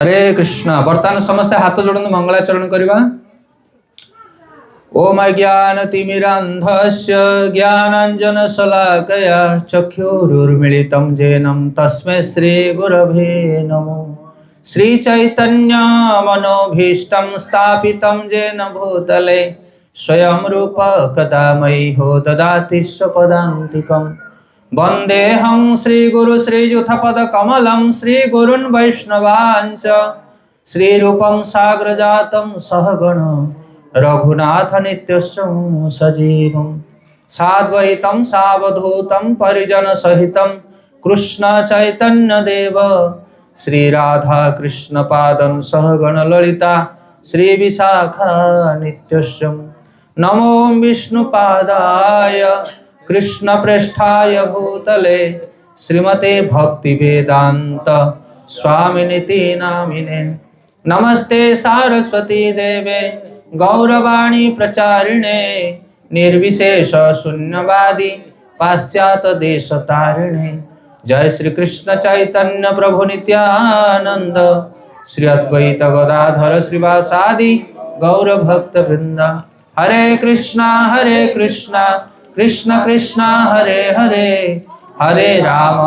हरे कृष्ण। वर्तमान समस्ते हाथ जोड़नु मंगलाचरण करवा। ओम अज्ञानतिमिरान्धस्य ज्ञानाञ्जनशलाकया चक्षुरुन्मीलितं येन तस्मै श्रीगुरवे नमो। श्रीचैतन्य मनोभीष्टं स्थापितं येन भूतले स्वयं रूप कदा मह्यो ददाति स्वपदान्तिकम्। वन्देऽहं श्रीगुरु श्रीयुतपदकमलं श्रीगुरुन् वैष्णवांच श्रीरूपं साग्रजातं सहगण रघुनाथ नित्यं सजीवं साद्वैतं सावधूतं परिजन सहितं कृष्ण चैतन्य देव श्रीराधा कृष्ण पादं सहगण ललिता श्री विशाखा नित्यं। नमो विष्णुपादाय कृष्ण पृष्ठाय भूतले श्रीमते भक्ति वेदांत स्वामिनिति नामिने। नमस्ते सारस्वती देवे गौरवाणी प्रचारिणे निर्विशेष शून्यवादी पाश्चात्य देश तारिणे। जय श्री कृष्ण चैतन्य प्रभु नित्यानंद श्री अद्वैत गदाधर श्रीवासादि गौर भक्त वृंद। हरे कृष्णा कृष्ण कृष्ण हरे हरे हरे राम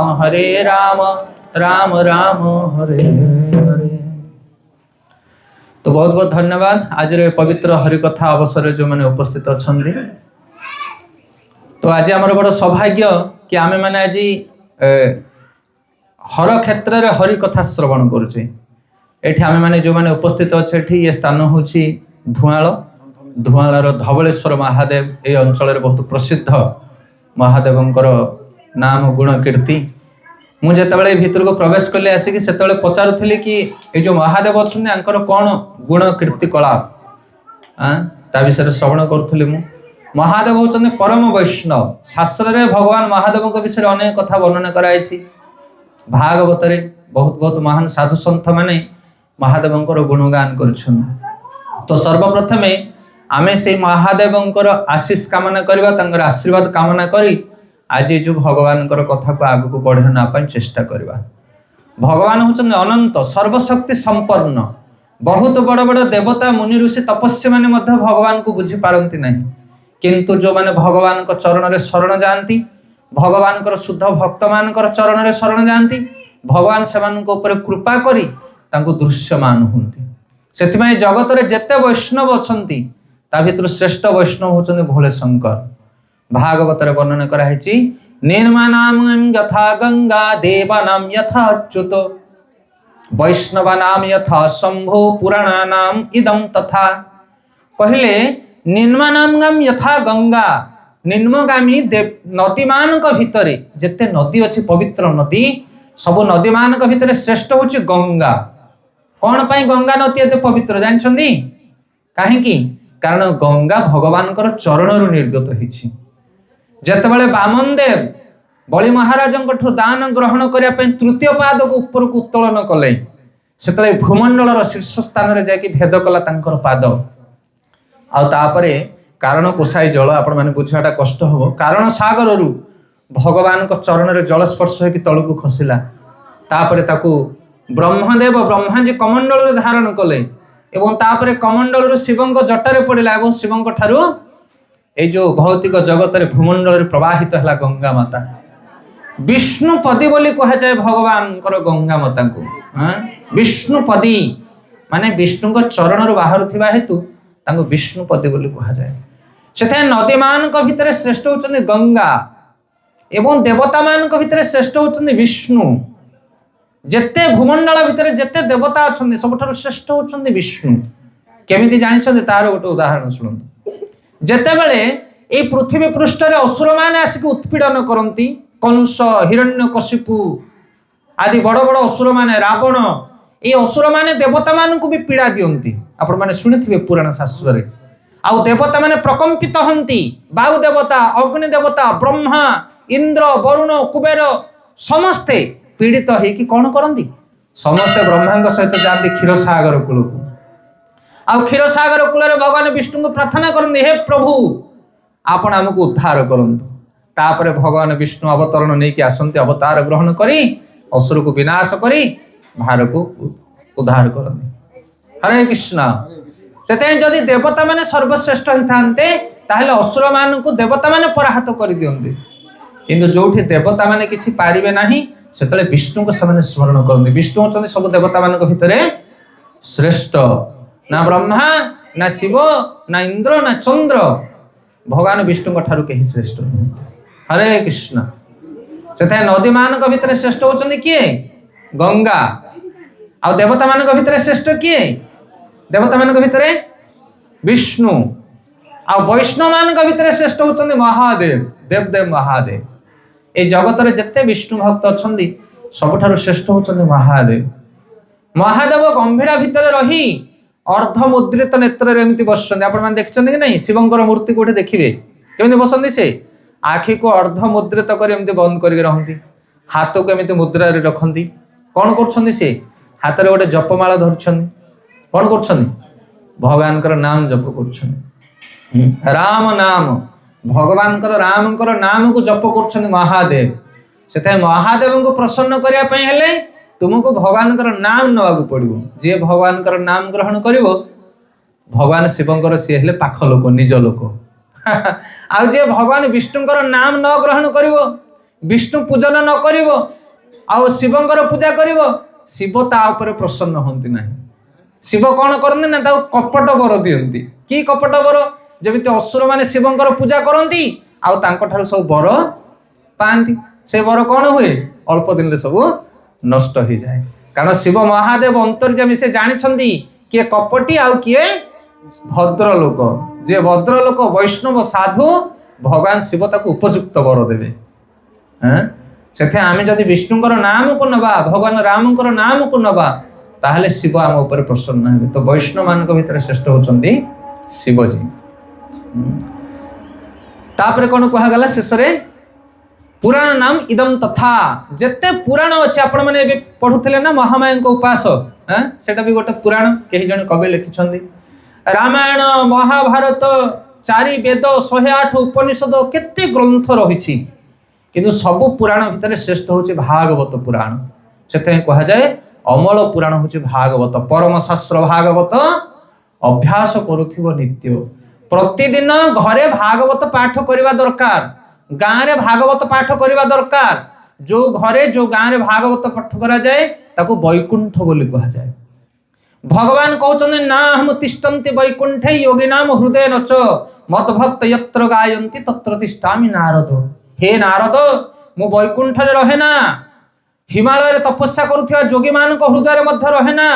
राम राम हरे हरे। तो बहुत बहुत धन्यवाद। आज पवित्र हरिकथा अवसर जो मैंने उपस्थित अच्छा। तो आज आमर बड़ सौभाग्य कि आमे मैंने आज हर क्षेत्र में हरिकथा श्रवण करुचे। एठी आमे मैंने जो मैंने उपस्थित अच्छे ये स्थान हूँ धुआल धुआलार धवलेश्वर महादेव। ये अंचल बहुत प्रसिद्ध महादेवंकर नाम गुण कीर्ति। मुझे जिते भीतर को प्रवेश कले आसिक से पचारूली कि ये जो महादेव अच्छा कौन गुण कीर्ति कला ता विषय श्रवण करुली। महादेव होचंदे परम वैष्णव। शास्त्र रे भगवान महादेव विषय अनेक कथा वर्णना कराई। भागवत रे बहुत बहुत महान साधु सन्थ माने महादेवंकर गुणगान कर। तो सर्वप्रथमे आमे से महादेवंकर आशीष कामना करबा, तांकर आशीर्वाद कामना करी आज जो भगवान कथा को आगु को बढ़ाना चेष्टा करबा। भगवान होचंदे अनंत सर्वशक्ति संपन्न। बहुत बड़ बड़ देवता मुनि ऋषि तपस्या माने मध्य भगवान को बुझी पारंती नहीं, किंतु जो माने भगवान को चरण रे शरण जाती, भगवान को शुद्ध भक्त मान चरण रे शरण जाती, भगवान सेमान को ऊपर कृपा करी तांको दृश्यमान होंती। सेथिमाई जगत रे जेते वैष्णव अछंती ता भितर श्रेष्ठ वैष्णव होचंदे भोले शंकर। भागवत रे वर्णना कराइछि निर्मानाम यथा गंगा देवानाम यथा अच्युत वैष्णवानाम यथा शंभो पुराणानाम इदं तथा। पहले निर्मानाम यथा गंगा निम्नगामी नदी मानक भितरे जेते नदी अछि पवित्र नदी सब नदी मानक भितरे श्रेष्ठ होछि गंगा। कौन पाई गंगा नदी एते पवित्र जानछंदी? काहेकि कारण गंगा भगवान चरण निर्गत होइछि। जेतेबेले वामन देव बलि महाराज दान ग्रहण करने तृतीय पाद को ऊपर को उत्तोलन कले से भूमंडल शीर्ष स्थान में जाकि भेद कला तांकर पाद। आतापरे कारण कोसाई जल आपण माने बुझाटा कष्ट हो। कारण सागर रु भगवान को चरण रे जल स्पर्श होकि तल को खसिला। तापरे ताकू ब्रह्मदेव ब्रह्माजी कमंडल रे धारण कले एवं तापरे कमंडल रो शिवंक जटारे पड़िला एवं शिवंक ठारू ए जो भौतिक जगत रे भूमंडल रे प्रवाहित हला गंगा माता। विष्णुपदी बोली कहा जाए भगवान कर गंगा माता को। विष्णुपदी माने विष्णु को चरण रो बाहर थिबा हेतु तांको विष्णुपदी बोली कहा जाए। सेथे नदी मान को भितरे श्रेष्ठ होचंदी गंगा एवं देवता मान को भितरे श्रेष्ठ होचंदी विष्णु। जेते भूमंडल भितर जेते देवता अछंदी सबठारु श्रेष्ठ होचंदी विष्णु। केमिति जानिछंदी तार गोटे उदाहरण सुनंतु। जेते बेले ए पृथ्वी पृष्ठ रे असुर माने आसिक उत्पीड़न करंती, कंस हिरण्यकशिपु आदि बड़ बड़ असुर माने रावण ए असुर माने देवता मान को भी पीड़ा दियंती। आपण माने सुनिथिबे पुराण शास्त्र रे। आउ देवता माने प्रकंपित हंती। वायु देवता, अग्नि देवता, ब्रह्मा, इंद्र, वरुण, कुबेर समस्ते पीड़ित है कि कौन करती? समस्ते ब्रह्मा सहित जाती क्षीरसागर कूल को। आ क्षीरसागर कूल भगवान विष्णु को प्रार्थना करते, हे प्रभु आपण आमको उद्धार करंतु। तापरे भगवान विष्णु अवतरण नहीं कि आसंती, अवतार ग्रहण करी असुर को विनाश करी बाहर को उद्धार करते। हरे कृष्ण। से जदि देवता माने सर्वश्रेष्ठ ही थांते ताहले असुर मान को देवता माने पराहत कर दियंते, किंतु जोठी देवता माने किछि पारिबे नाही सेतले विष्णु को समान स्मरण करते। विष्णु होचंदी सब देवता मान भितरे श्रेष्ठ, ना ब्रह्मा ना शिव ना इंद्र ना चंद्र, भगवान विष्णु ठारू कहीं श्रेष्ठ नहीं। हरे कृष्ण। से नदी मान भितर श्रेष्ठ होचंदी किए? गंगा। आ देवता मान भितर श्रेष्ठ किए? देवता मान भितर विष्णु। आ वैष्णव मान भितर श्रेष्ठ होचंदी महादेव, देवदेव महादेव। ए जगत रे जत्ते विष्णु भक्त अछंदी सबठारु श्रेष्ठ होचंदी महादेव। महादेव गंभीरा भितर रही अर्ध मुद्रित नेत्र रे एमती बसछंदी। आपण मान देखछंदी कि नहीं? शिवंकर मूर्ति कोठे देखिबे केमती बसंदी? से आखि को अर्ध मुद्रित कर एमती बंद करके रहंती, हाथ को एमती मुद्रा रे रखंती। कोन करछंदी? से हाथ रे गोटे जपमाला धरछंदी। कोन करछंदी? भगवान कर नाम जप करछंदी। राम नाम, भगवान कर राम कर नाम को जप करछंदी महादेव। सेते महादेव को प्रसन्न करिया पई हेले तुमको भगवान कर नाम नवाक पड़ो। जी भगवान कर नाम ग्रहण करिवो भगवान शिवंकर सी हेले पाख लोक, निज लोक। आ जे भगवान विष्णुकर नाम न ग्रहण करिवो, विष्णु पूजन न करिवो, आ शिवंकर पूजा करिवो, शिव ता ऊपर प्रसन्न होंती नहीं। शिव कौन करते ना ता कपट वर दियंती। की कपट वर? जमिति असुर माने शिवंकर पूजा करंती आ तांको ठारू सब वर पांती। से वर कौन हुए? अल्प दिन सब नष्ट हो जाए। कारण शिव महादेव अंतर्यामी, से जानी किए कपटी आउ किए भद्र लोक। जे भद्र लोक वैष्णव साधु भगवान शिव ताको उपयुक्त वर देवे। से आम जदि विष्णुकर नाम को नबा, भगवान राम नाम को नबा, ताहले शिव आम ऊपर प्रसन्न हेबे। तो वैष्णव मान भितर श्रेष्ठ होचंदी शिवजी। तापरे कोन कहा गला शेष रे? पुराण नाम इदम तथा। जेते पुराण अच्छे आपण माने एबे पढुथिले ना महामाया को उपास, सेटा भी गोटे पुराण केही जण कवि लिखिछंदी। रामायण महाभारत 4 वेद 108 उपनिषद केते ग्रंथ रहिछि, किंतु सब पुराण भितर श्रेष्ठ होछि भागवत पुराण। सेते कहा जाए अमल पुराण होछि भागवत। परम शास्त्र भागवत अभ्यास करुथिबो नित्य। प्रतिदिन घरे भागवत पाठ करिवा दरकार, गाँव रे भागवत पाठ करिवा दरकार। जो घरे जो गाँव रे भागवत पाठ करा जाए ताको वैकुंठ बोली कहा जाए। भगवान कहते ना हम तिष्ठन्ति वैकुंठे योगिनाम हृदय नच मद्भक्त यत्र गायन्ति तत्र तिष्ठामि नारद। हे नारद, मु वैकुंठ रे रहे ना, हिमालय रे तपस्या करुथिया जोगी मान को हृदय मध्य रहे ना,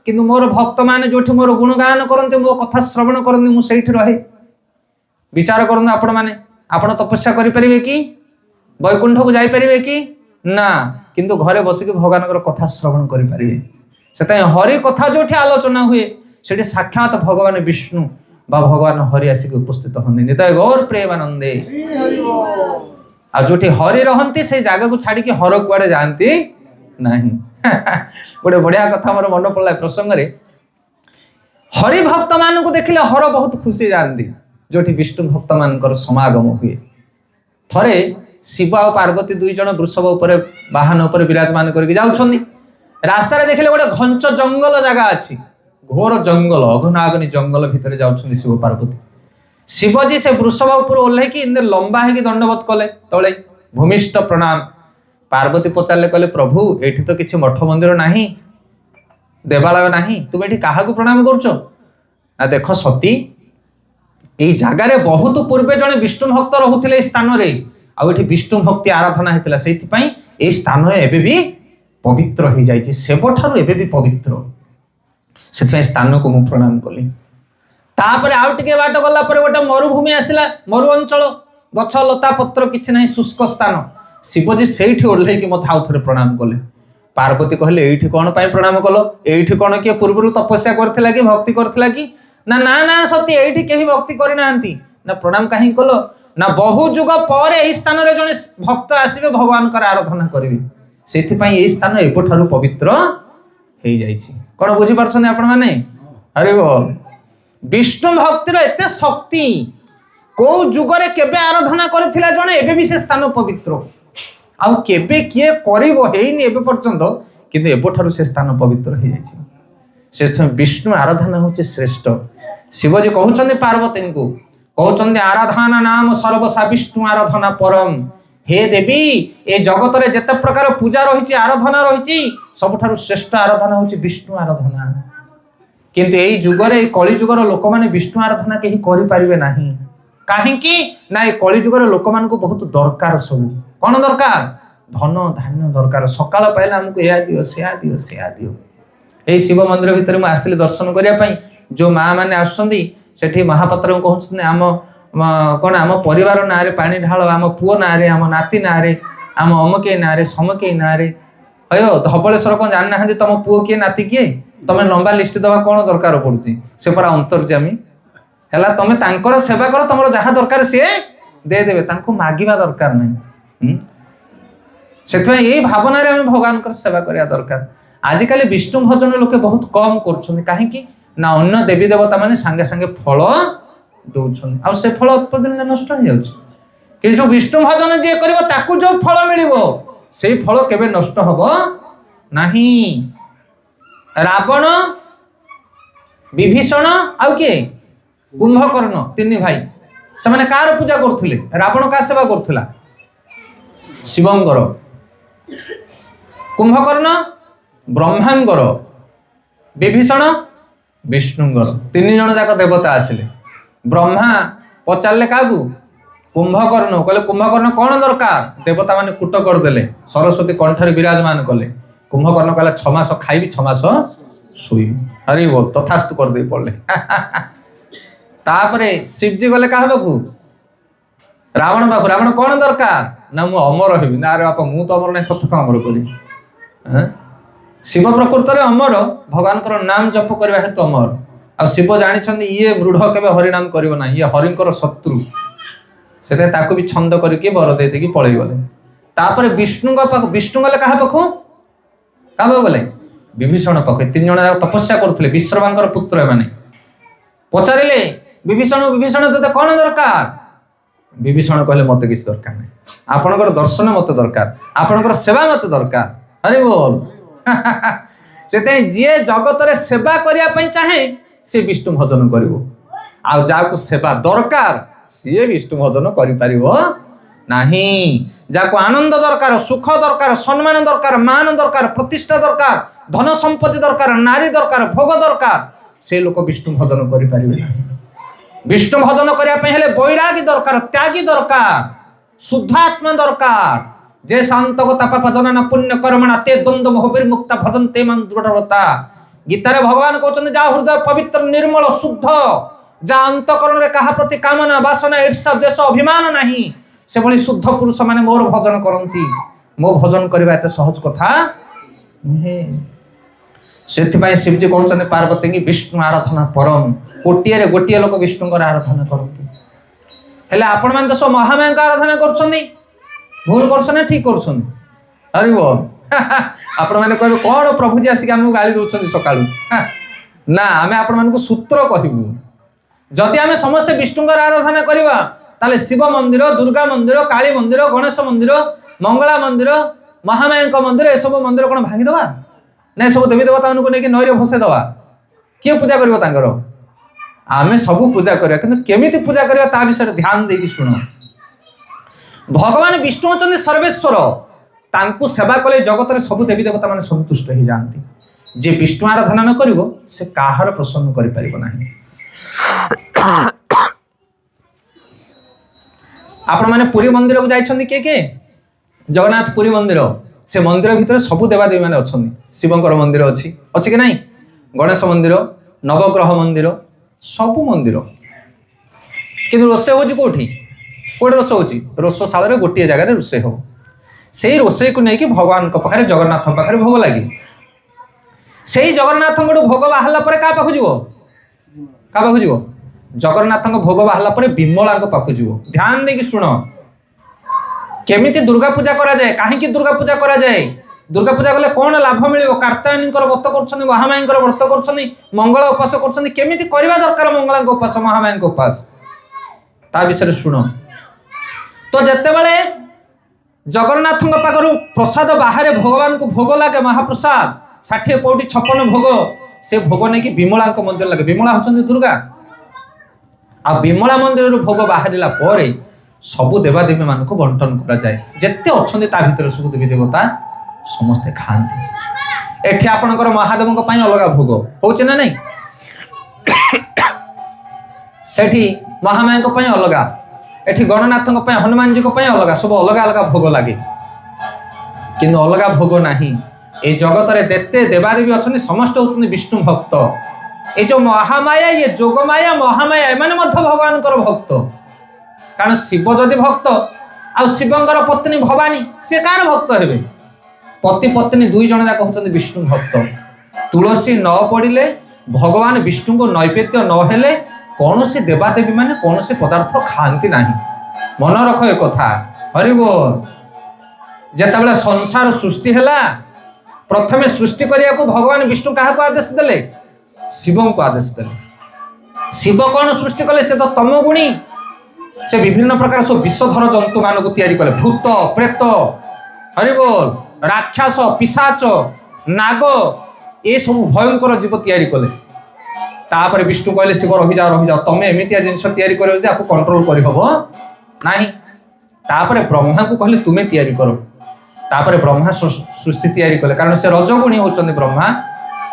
किंतु मोर भक्त माने जोठी मोर गुणगान करन्ते, मो कथा श्रवण करन्ते, मु सेठी रहे। विचार करन आपण माने, आपण तपस्या करि परिबे कि? वैकुंठ को जाई परिबे कि? ना, किंतु घरे बसिक भगवान कथा श्रवण करि परिबे। सेते हरि कथा जोठी आलोचना हुए सेठी साक्षात भगवान विष्णु बा भगवान हरि आसिक उपस्थित होंदे। निताय गौर प्रेमानंदे। आ जोठी हरि रहंती से जागा को छाड़ी कि हर कुआडे जानती नहीं। गोटे बढ़िया कथा मोर मन पड़ला प्रसंग रे। हरि भक्त मान को देखिले हर बहुत खुशी जानती, जोठी विष्णु भक्त मान समागम हुए। थरे शिव और पार्वती दुई जन वृषभ उपरे वाहन उपरे विराजमान करके जाउछन्दी। रास्ता रे देखिले गोटे घंच जंगल जगह अछि, घोर जंगल, अघनागनी जंगल भितर जाउछन्दी शिव पार्वती। शिवजी से वृषभ उपर ओल्हे कि इंदे लंबा है कि दंडवत कले तळे भूमिष्ठ प्रणाम। पार्वती पचारले कहले प्रभु एठी तो किछि मठ मंदिर नाही, देवालय नाही, तुम एठी काहाकू प्रणाम करूछो? ना देख सती, एई जागा रे बहुत पूर्वे जने विष्णु भक्त रहुथिले एई स्थान रे, आ एठी विष्णु भक्ति आराधना हेतिला, सेति पई एई स्थान एबे भी पवित्र हो जाइए। सेबठारु एबे भी पवित्र, से स्थान को मु प्रणाम कली। तापर आउ टिके बाट गला पर गोटे मरुभूमि आसिला, मरु अंचल, गछ लता पत्र किछि नाही, शुष्क स्थान। शिवजी सेठी ओल्हे कि मत आउ थरे प्रणाम कले। पार्वती कहले एठी कोन पई प्रणाम कलो? एठी कोन के पूर्वरु तपस्या करथिला कि भक्ति करथिला कि? ना ना ना सती, एठी केही भक्ति करि नांती ना, प्रणाम काहे कलो? ना बहु जुग पर एई स्थान रे जने भक्त आसीबे भगवान कर आराधना करिवे, सेति पई एई स्थान एबठारु पवित्र हेई जाइछि। कोन बुझि परछन आपण माने? अरे बोल, विष्णु भक्तिर एते शक्ति, को जुगरे केबे आराधना करथिला जने एबे भी से स्थान पवित्र। आउ केबे किए करिवो हेइनी एबे पर्यंत, किंतु एबठारु से स्थान पवित्र हेइ जाइछि। से विष्णु आराधना हूँ श्रेष्ठ। शिवजी कहते पार्वती को कहते आराधना नाम सर्वसा विष्णु आराधना परम। हे देवी ए जगत रे जेते प्रकार पूजा रही आराधना रही सबुठारु श्रेष्ठ आराधना हूँ विष्णु आराधना। किंतु यही जुगरे कली जुगर लोक मैंने विष्णु आराधना कहीं करें ना कहीं ना ये कली जुगर लोक मान बहुत दरकार सब कौन दरकार धन धान्य दरकार सकाल पाइले आमको या दियो से दियो से दियो। यही शिव मंदिर भितर मुझे आसती दर्शन करने जो माँ मैंने आसुँच महापात्र कहते आम कौन आम परिवार ना पानी ढाल आम पुओ ना आम नाती ना आम अमके ना समके ना अयो धबलेश्वर कौन जानना तुम पुओ किए नाती किए तुम लंबा लिस्ट दवा कौन दरकार पड़ुची से पूरा अंतर्जामी है तुम तांकर सेवा कर तुम जहाँ दरकार सी देदेवे मागिबा दरकार नहीं। से यही भावना रे भगवान सेवा करने दरकार। आजिकल विष्णु भजन लोके बहुत कम कर कहीं ना अन्य देवी देवता माने सांगे सांगे फल दौरान आ से फल उत्पादन नष्ट हो जाए जो विष्णु भजन जी कर जो फल मिल से फल केबे नष्ट हब नहीं। रावण विभीषण आउ किए कुंभकर्ण तीन भाई से माने कार पूजा करथुले रावण का सेवा करथुला शिवंगर कुंभकर्ण ब्रह्मांगर विभीषण विष्णुंगर तीन जन जाक देवता आसिले। ब्रह्मा पचारे क्या कुंभकर्ण कहले कुंभकर्ण कौन दरकार देवता माने कूट करदेले सरस्वती कंठरे विराजमान कले। कुंभकर्ण कहला 6 मास खाइबी 6 मास शुई हरि बोल तथास्तु कर दे पड़े। तापरे शिवजी गले क्या पाखु रावण पाखु रावण कौन दरकार ना मु अमर हेबी ना रे बापा मु तो अमर नहीं तथ अमर करी। शिव प्रकृत रे अमर भगवान नाम जप करबा हेतु अमर आ शिव जानी ये मृढ़ केबे हरिनाम करिवो ना ये हरिंकर शत्रु से ताकू भी छंद करके बर दे देकी पळै गले। तापरे विष्णु गले कहा पाखु क्या गले विभीषण पाखे 3 जन तपस्या करथिले विश्रवांकर पुत्र माने पचारे विभीषण विभीषण ते कौन दरकार विभीषण कहले मते किछ दरकार नहीं आपनकर दर्शन मते दरकार आपनकर सेवा मते दरकार हरि बोल। से जी जगत रे सेवा करिया पई चाहे से विष्णु भजन करिवो आ जाको सेवा दरकार सी विष्णु भजन करि परिवो नहीं। जाको आनंद दरकार सुख दरकार सम्मान दरकार मान दरकार प्रतिष्ठा दरकार धन संपत्ति दरकार नारी दरकार भोग दरकार से लोक विष्णु भजन करि परिबे नहीं। विष्णु भजन करिया पई हेले बैरागी दरकार त्यागी दरकार शुद्ध आत्मा दरकार जे शांत को तप भजन न पुण्य कर्मणा ते द्वंद्व मोह मुक्ता भजन ते मन दृढ़ता। गीता रे भगवान कहते जा हृदय पवित्र निर्मल शुद्ध जा अंतकरण रे कहा प्रति कामना वासना ईर्षा द्वेष अभिमान नहीं से भली शुद्ध पुरुष माने मोर भजन करंती। मो भजन करबा एते सहज कथा नुहे। सेथिपाई शिवजी कहते पार्वती की विष्णु आराधना परम कोटिए रे गोटिए लोक विष्णु आराधना करती हेले आपण मान तो सब महामाया का आराधना करछनी भूल करछ ना ठीक करछनी हरि बोल। आपण माने कहबे कोन प्रभु जी आसी हमहु गाली दउछनी सकाळू ना आमे आपण मान को सूत्र कहबू जदि आमे समस्त विष्णु आराधना करबा ताले शिव मंदिर दुर्गा मंदिर काली मंदिर गणेश मंदिर मंगला मंदिर महामाया मंदिर ए सब मंदिर कोन भांगी दवा ना सब देवी देवता को लेकिन नईरे भसे दवा किए पूजा करबो तांकर आमे सब पूजा करिया किंतु केमिति पूजा करिया ता विषय ध्यान देकी सुनो। भगवान विष्णु होचंदी सर्वेश्वर तांकु सेवा कले जगत रे सब देवी देवता माने संतुष्ट हो जाती। जे विष्णु आराधना न करिवो से काहर प्रसन्न करि परिबो नाही। आपण माने पुरी मंदिर को जाइछंदी के जगन्नाथ पुरी मंदिर से मंदिर भितर सब देवादेवी माने अछंदी शिवंकर मंदिर अछि कि नहीं गणेश मंदिर नवग्रह मंदिर सब मंदिर कि रोषे हो कौटी कौटे रोष हो रोषशाला गोटे जगह रोषे हो से रोषे को लेकिन भगवान पाखे जगन्नाथ पाखे भोग लगे से जगन्नाथ भोग बाहर पर क्या पाखु क्या पाखु जगन्नाथ भोग बाहर विमला पाखु ध्यान देकी शुण केमिति दुर्गा पूजा करा जाए कहीं दुर्गा पूजा करा जाए दुर्गा पूजा कले कौन लाभ मिल कार्त्यायनी व्रत कर महामाया व्रत कर मंगल उपास कर दरकार मंगला उपास महामाया उपास ता विषय शुण तो जिते बड़े जगन्नाथ पाखर प्रसाद बाहर भगवान को भोग लगे महाप्रसाद 60 पौटी 56 भोग से भोग नहीं विमला मंदिर लगे। विमला होचंदी दुर्गा आ विमला मंदिर भोग बाहरिला पर सबु देवादेवी मान को बंटन करा जाए। जेते अछंदी ता भितर सब देवी देवता समस्ते खाती। एठी आपनकर महादेव अलग भोग होचे ना नहीं, सेठी महामाया अलग, एठी गणनाथ हनुमान जी अलग, सब अलग अलग भोग लगे किंतु अलग भोग नहीं। ये जगत रे देते देवादेवी अच्छे समस्त होती विष्णु भक्त। ये जो महामाया ये जोगमाया महामाया एमाने मध्य भगवान भक्त। कारण शिव जदि भक्त आ शिवंकर पत्नी भवानी से कार भक्त हेबे? पति पत्नी दुई जन जाक होचंदी विष्णु भक्त। तुलसी न पड़िले भगवान विष्णु को नैवेद्य न हेले कौन से देवादेवी माने कौन से पदार्थ खाती नहीं। मन रख एक कथा। हरि बोल। जेतेबेले संसार सृष्टि हैला प्रथमे सृष्टि करिया को भगवान विष्णु कहा को आदेश देले? शिव को आदेश देले। शिव कौन सृष्टि कले? से तो तमोगुणी। से विभिन्न प्रकार सब विषधर जंतु मान को तैयारी कले। भूत प्रेत, हरि बोल, राक्षस पिशाच नाग ये सब भयंकर जीव तैयारी कले। तापर विष्णु कहले शिव रही जाओ तमे एमितिया जिनस तैयारी करियो जे आपको कंट्रोल करि हबो नाही। तापर ब्रह्मा को कहले तुमे तैयारी करो। तापर ब्रह्मा सृष्टि तैयारी कले। कारण से रजगुणी होचंदी ब्रह्मा,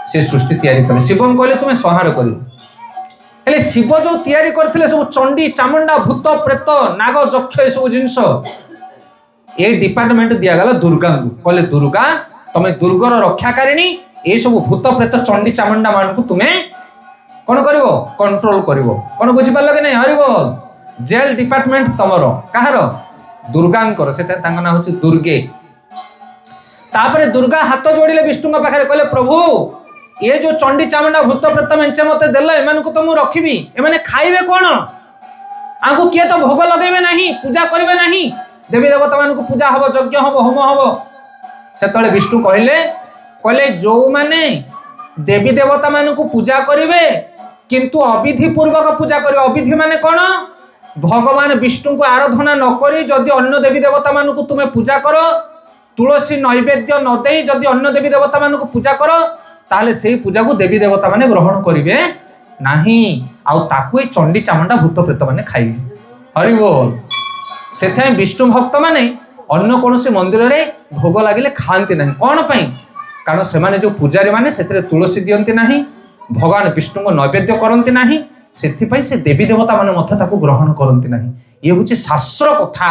से सृष्टि तैयारी कले। शिव कहले तुमे संहार करियो। हेले शिव जो तैयारी करथिले सब चंडी चामुंडा भूत प्रेत नाग यक्ष ए सब जिनस ए डिपार्टमेंट दिया गला दुर्गा को। कहले दुर्गा तमे दुर्गर रक्षाकारिणी, ए सब भूत प्रेत चंडी चामुंडा मान को तुमे कौन करिवो? कंट्रोल करिवो। कौन बुझी पारलो कि नहीं? हरि बोल। जेल डिपार्टमेंट तमरो काहारो? दुर्गांकर। से तांका ना होची दुर्गे। तापरे दुर्गा हाथ जोड़िले विष्णु पाखे कहले प्रभु ये जो चंडी चामुंडा भूत प्रेत मेंचे मते देल एमान को तो मु रखिबी, एमाने खाइबे कोन? आंको किए तो भोग लगेबे नहीं, पूजा करिबे नहीं। देवी देवता मान को पूजा हबो, यज्ञ हबो, होम हबो। सेतले विष्णु कहले जो माने देवी देवता मान को पूजा करिवे किंतु अविधि पूर्वक पूजा करिवे। अविधि माने कोन? भगवान विष्णु को आराधना न करी जदि अन्य देवी देवता मान को तुमे पूजा करो, तुलसी नैवेद्य न देई जदि अन्य देवी देवता मान को पूजा करो ताले सेही पूजा को देवी देवता माने ग्रहण करिवे नाही। आउ ताकू चंडी चामुंडा भूत प्रेत माने खाइबे। हरि बोल। सेथे विष्णु भक्त माने अन्य कौन से मंदिर रे भोग लागिले खांती नहीं। कौन पई? कारण से माने जो पूजारी माने सेथे तुलसी दियंती नाही, भगवान विष्णु को नैवेद्य करंती नाही, सेथि पई से देवी देवता माने मध्य ताकू ग्रहण करंती नाही। ये होची शास्त्र कथा,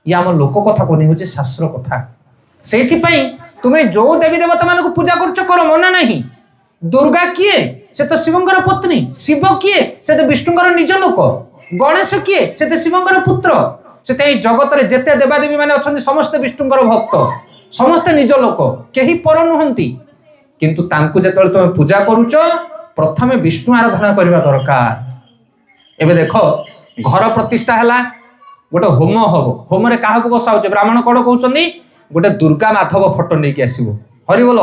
ये आम लोक कथा को नहीं, होची शास्त्र कथा। सेथि पई तुमे जो देवी देवता मान को पूजा करछ करो, मना नहीं। दुर्गा किए? से तो शिवंकर पत्नी। शिव किए? से तो विष्णुकर निज लोक। गणेश किए? से तो शिवंकर पुत्र। से जगत रे जेते देवादेवी माने अछंती समस्त विष्णुकर भक्त, समस्त निज लोक, केही पर नुहंती। किंतु तांकु जेतले तुमे पूजा करूछ प्रथमे विष्णु आराधना करबा दरकार। एबे देखो घर प्रतिष्ठा हला, गोटे होम हबो। होम रे काहा को बसाउछ? ब्राह्मण कोड कहउछंदी गोटे दुर्गा माधव फोटो नहीं आसो। हरि बोल।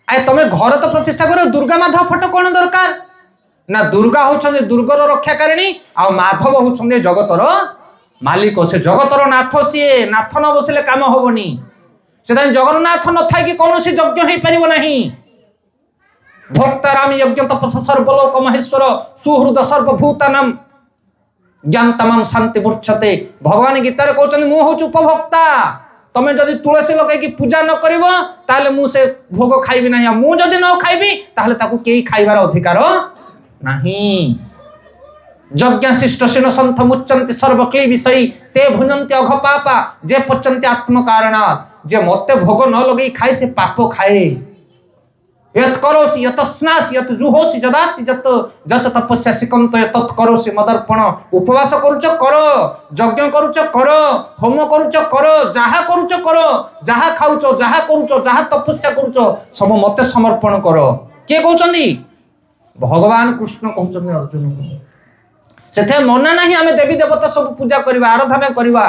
आए तमे घर तो प्रतिष्ठा करो, दुर्गा माधव फोटो कौन दरकार ना? दुर्गा होचंदी दुर्गर रक्षाकारिणी आ माधव होचंदी जगतर मालिक। से जगतर नाथ, सीए नाथ न बसिले काम होबनी। से जगन्नाथ न थाई कि कौन सी यज्ञ हो पारिबो नहीं। भक्ताराम यज्ञ तपस्या सर्वलोक महेश्वर सुहृद सर्वभूतानाम ज्ञानतमम शांति मूर्छते। भगवान गीता रे कहउछन मु होछु उपभोक्ता। तमे जदि तुलसी लगे कि पूजा न करिवो ताले मु से भोग खाइबी नहीं। मु जदि न खाइबी ताले ताकू केही खाइबार अधिकार नहीं। यज्ञशिष्ट सेन संथ मुच्चन्ति सर्वक्ली विषयी ते भुनन्ति अघ पापा जे पचन्ति आत्म कारणात्। जे मते भोग न लगे खाए से पाप खाए। यत करोसि यत स्नासि यत जुहोसि जदाति जत जत तपस्या सिकंत यत करोसि मदर्पण। उपवास करूच करो, यज्ञ करूच करो, होम करूच करो, जहा करूच करो, जहा खाउच, जहा करूच, जहा तपस्या करूच सब मते समर्पण करो। के कहउचंदी? भगवान कृष्ण कहउचंदी अर्जुन को। सेथे मना नहीं आमे देवी देवता सब पूजा करबा, आराधना करबा।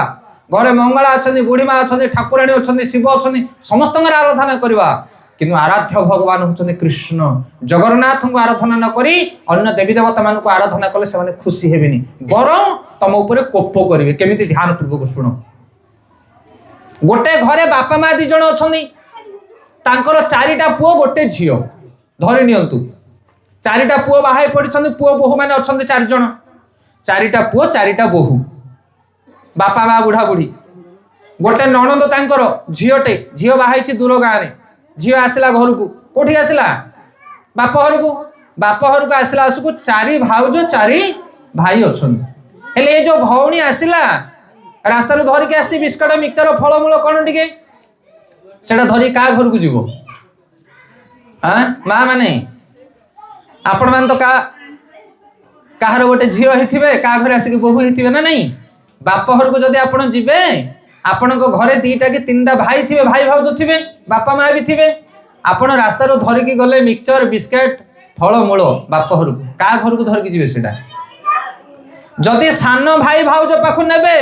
घरे मंगला अछंदी, बुढ़ीमा अछंदी, ठाकुराणी अछंदी, शिव अछंदी, समस्त आराधना करबा। किंतु आराध्य भगवान होचंदी कृष्ण। जगन्नाथ को आराधना न करी अन्य देवी देवता मान को आराधना कले से माने खुशी हेबिनी, बरं तम ऊपर कोप करिवे। केमिति? ध्यान पूर्वक सुनो। गोटे घरे बापा माँ 2 जण अछंदी, तांकर 4टा पुओ गोटे झियो। ଧରି ନିଅନ୍ତୁ ଚାରିଟା ପୁଅ ବାହା ହେଇ ପଡ଼ିଛନ୍ତି, ପୁଅ ବୋହୂ ମାନେ ଅଛନ୍ତି 4 ଜଣ, ଚାରିଟା ପୁଅ 4ଟା ବୋହୂ, ବାପା ମା ବୁଢ଼ା ବୁଢ଼ୀ। ଗୋଟେ ନଣନ୍ଦ ତାଙ୍କର ଝିଅଟେ, ଝିଅ ବାହା ହେଇଛି ଦୂର ଗାଁରେ, ଝିଅ ଆସିଲା ଘରକୁ, କୋଉଠି ଆସିଲା? ବାପ ଘରକୁ। ବାପ ଘରକୁ ଆସିଲା ଆସିକୁ 4 ଭାଉଜ 4 ଭାଇ ଅଛନ୍ତି। ହେଲେ ଏ ଯୋଉ ଭଉଣୀ ଆସିଲା ରାସ୍ତାରୁ ଧରିକି ଆସିଛି ବିସ୍କୁଟ ମିକ୍ସଚର ଫଳମୂଳ କଣ ଟିକେ, ସେଟା ଧରି କାହା ଘରକୁ ଯିବ? ମା ମାନେ ଆପଣ ମାନେ ତ କାହାର ଗୋଟେ ଝିଅ ହେଇଥିବେ, କାହା ଘରେ ଆସିକି ବୋହୂ ହେଇଥିବେ ନା ନାଇଁ? ବାପ ଘରକୁ ଯଦି ଆପଣ ଯିବେ, ଆପଣଙ୍କ ଘରେ 2ଟା କି 3ଟା ଭାଇ ଥିବେ, ଭାଇ ଭାଉଜ ଥିବେ, ବାପା ମା ବି ଥିବେ। ଆପଣ ରାସ୍ତାରୁ ଧରିକି ଗଲେ ମିକ୍ସଚର ବିସ୍କୁଟ ଫଳମୂଳ ବାପ ଘରକୁ, କାହା ଘରକୁ ଧରିକି ଯିବେ ସେଟା? ଯଦି ସାନ ଭାଇ ଭାଉଜ ପାଖକୁ ନେବେ,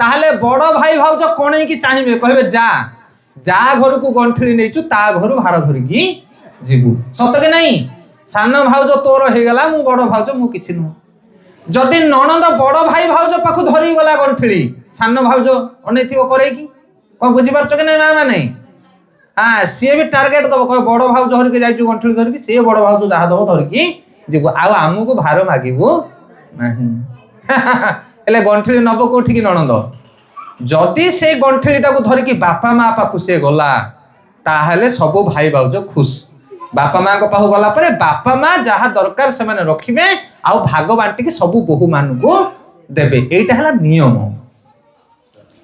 ତାହେଲେ ବଡ ଭାଇ ଭାଉଜ କଣେଇକି ଚାହିଁବେ, କହିବେ ଯା ଘରକୁ ଗଣ୍ଠିଳି ନେଇଛୁ, ତା ଘରୁ ଭାର ଧରିକି ଯିବୁ। ସତ କି ନାଇଁ? ସାନ ଭାଉଜ ତୋର ହେଇଗଲା, ମୁଁ ବଡ ଭାଉଜ, ମୁଁ କିଛି ନୁହଁ। ଯଦି ନଣନ୍ଦ ବଡ ଭାଇ ଭାଉଜ ପାଖକୁ ଧରି ଗଲା ଗଣ୍ଠିଳି, ସାନ ଭାଉଜ ଅନେଇଥିବ କରେଇକି। କଣ ବୁଝିପାରୁଛ କି ନାଇଁ ମା ମାନେ? ସିଏ ବି ଟାର୍ଗେଟ ଦବ, କହିବ ବଡ ଭାଉଜ ଧରିକି ଯାଇଛୁ ଗଣ୍ଠିଳି ଧରିକି, ସିଏ ବଡ ଭାଉଜ ଯାହା ଦବ ଧରିକି ଯିବୁ, ଆଉ ଆମକୁ ଭାର ମାଗିବୁ ନାହିଁ। ହେଲେ ଗଣ୍ଠିଳି ନବ କୋଉଠିକି ନଣନ୍ଦ? ଯଦି ସେ ଗଣ୍ଠିଳିଟାକୁ ଧରିକି ବାପା ମା ପାଖକୁ ସେ ଗଲା, ତାହେଲେ ସବୁ ଭାଇ ଭାଉଜ ଖୁସ। ବାପା ମାଙ୍କ ପାଖକୁ ଗଲା ପରେ ବାପା ମା ଯାହା ଦରକାର ସେମାନେ ରଖିବେ, ଆଉ ଭାଗ ବାଣ୍ଟିକି ସବୁ ବୋହୂ ମାନଙ୍କୁ ଦେବେ। ଏଇଟା ହେଲା ନିୟମ।